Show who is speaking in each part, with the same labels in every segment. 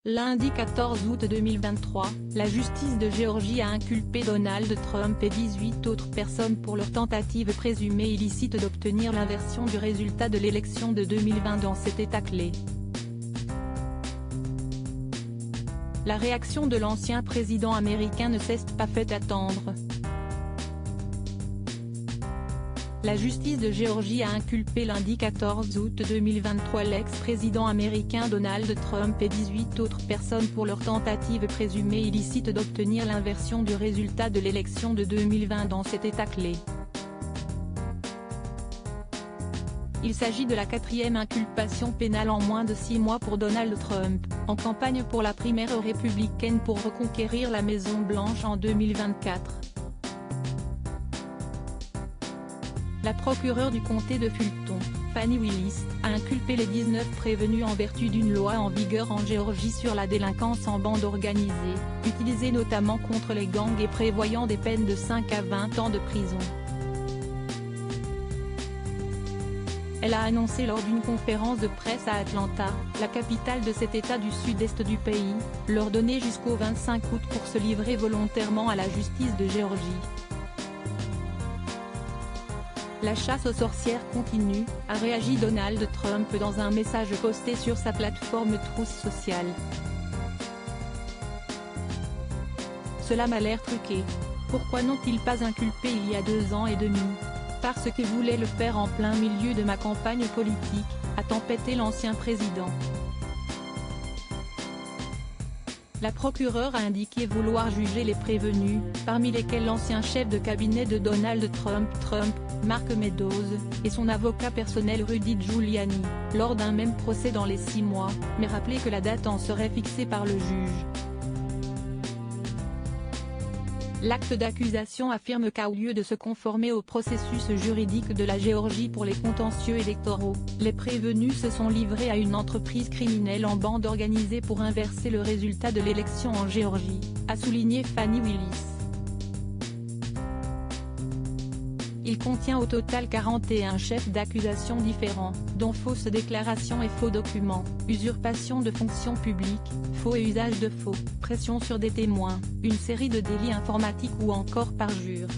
Speaker 1: Lundi 14 août 2023, la justice de Géorgie a inculpé Donald Trump et 18 autres personnes pour leur tentative présumée illicite d'obtenir l'inversion du résultat de l'élection de 2020 dans cet État clé. La réaction de l'ancien président américain ne s'est pas fait attendre. La justice de Géorgie a inculpé lundi 14 août 2023 l'ex-président américain Donald Trump et 18 autres personnes pour leur tentative présumée illicite d'obtenir l'inversion du résultat de l'élection de 2020 dans cet État clé. Il s'agit de la 4e inculpation pénale en moins de 6 mois pour Donald Trump, en campagne pour la primaire républicaine pour reconquérir la Maison-Blanche en 2024. La procureure du comté de Fulton, Fani Willis, a inculpé les 19 prévenus en vertu d'une loi en vigueur en Géorgie sur la délinquance en bande organisée, utilisée notamment contre les gangs et prévoyant des peines de 5 à 20 ans de prison. Elle a annoncé lors d'une conférence de presse à Atlanta, la capitale de cet État du sud-est du pays, leur donner jusqu'au 25 août pour se livrer volontairement à la justice de Géorgie. La chasse aux sorcières continue, a réagi Donald Trump dans un message posté sur sa plateforme Truth Social. Cela m'a l'air truqué. Pourquoi n'ont-ils pas inculpé il y a 2 ans et demi? Parce qu'ils voulaient le faire en plein milieu de ma campagne politique, a tempêté l'ancien président. La procureure a indiqué vouloir juger les prévenus, parmi lesquels l'ancien chef de cabinet de Donald Trump, Mark Meadows, et son avocat personnel Rudy Giuliani, lors d'un même procès dans les 6 mois, mais rappelé que la date en serait fixée par le juge. L'acte d'accusation affirme qu'au lieu de se conformer au processus juridique de la Géorgie pour les contentieux électoraux, les prévenus se sont livrés à une entreprise criminelle en bande organisée pour inverser le résultat de l'élection en Géorgie, a souligné Fani Willis. Il contient au total 41 chefs d'accusation différents, dont fausses déclarations et faux documents, usurpation de fonctions publiques, faux et usage de faux, pression sur des témoins, une série de délits informatiques ou encore parjure.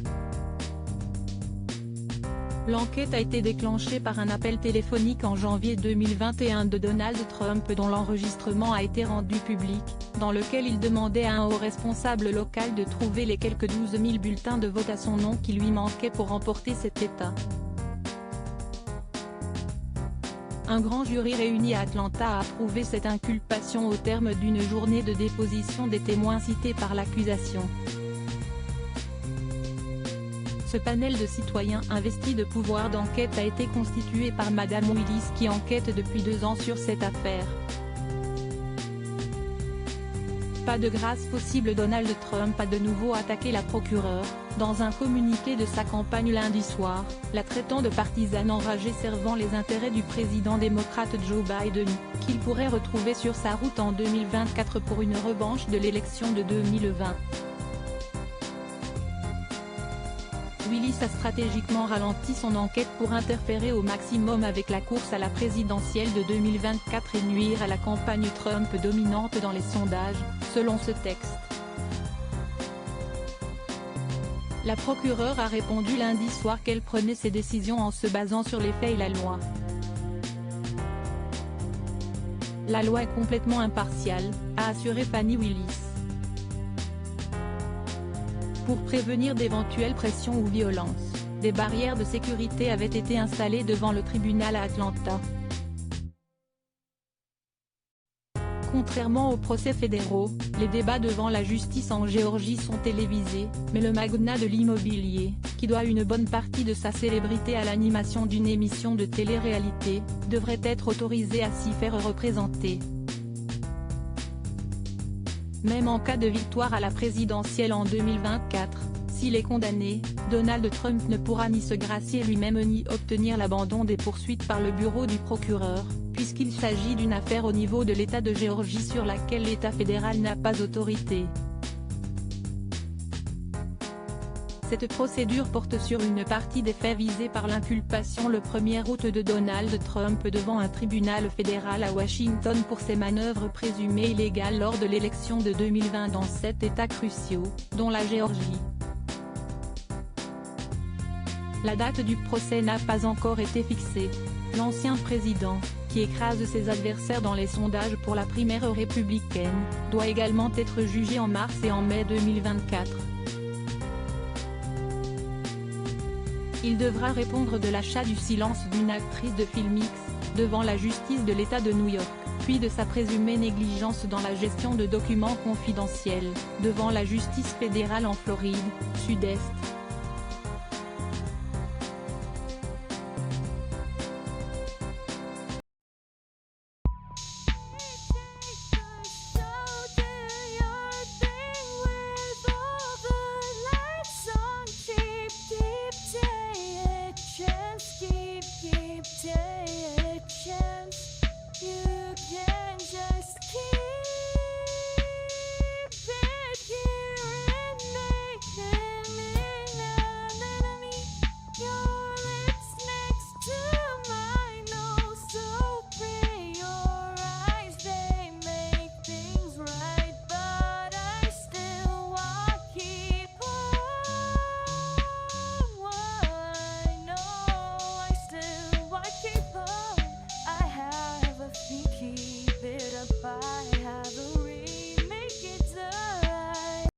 Speaker 1: L'enquête a été déclenchée par un appel téléphonique en janvier 2021 de Donald Trump dont l'enregistrement a été rendu public, dans lequel il demandait à un haut responsable local de trouver les quelques 12 000 bulletins de vote à son nom qui lui manquaient pour remporter cet État. Un grand jury réuni à Atlanta a approuvé cette inculpation au terme d'une journée de déposition des témoins cités par l'accusation. Ce panel de citoyens investis de pouvoir d'enquête a été constitué par Madame Willis qui enquête depuis 2 ans sur cette affaire. Pas de grâce possible. Donald Trump a de nouveau attaqué la procureure, dans un communiqué de sa campagne lundi soir, la traitant de partisane enragée servant les intérêts du président démocrate Joe Biden, qu'il pourrait retrouver sur sa route en 2024 pour une revanche de l'élection de 2020. Willis a stratégiquement ralenti son enquête pour interférer au maximum avec la course à la présidentielle de 2024 et nuire à la campagne Trump dominante dans les sondages, selon ce texte. La procureure a répondu lundi soir qu'elle prenait ses décisions en se basant sur les faits et la loi. La loi est complètement impartiale, a assuré Fani Willis. Pour prévenir d'éventuelles pressions ou violences, des barrières de sécurité avaient été installées devant le tribunal à Atlanta. Contrairement aux procès fédéraux, les débats devant la justice en Géorgie sont télévisés, mais le magnat de l'immobilier, qui doit une bonne partie de sa célébrité à l'animation d'une émission de télé-réalité, devrait être autorisé à s'y faire représenter. Même en cas de victoire à la présidentielle en 2024, s'il est condamné, Donald Trump ne pourra ni se gracier lui-même ni obtenir l'abandon des poursuites par le bureau du procureur, puisqu'il s'agit d'une affaire au niveau de l'État de Géorgie sur laquelle l'État fédéral n'a pas autorité. Cette procédure porte sur une partie des faits visés par l'inculpation le 1er août de Donald Trump devant un tribunal fédéral à Washington pour ses manœuvres présumées illégales lors de l'élection de 2020 dans 7 États cruciaux, dont la Géorgie. La date du procès n'a pas encore été fixée. L'ancien président, qui écrase ses adversaires dans les sondages pour la primaire républicaine, doit également être jugé en mars et en mai 2024. Il devra répondre de l'achat du silence d'une actrice de Filmix, devant la justice de l'État de New York, puis de sa présumée négligence dans la gestion de documents confidentiels, devant la justice fédérale en Floride, Sud-Est.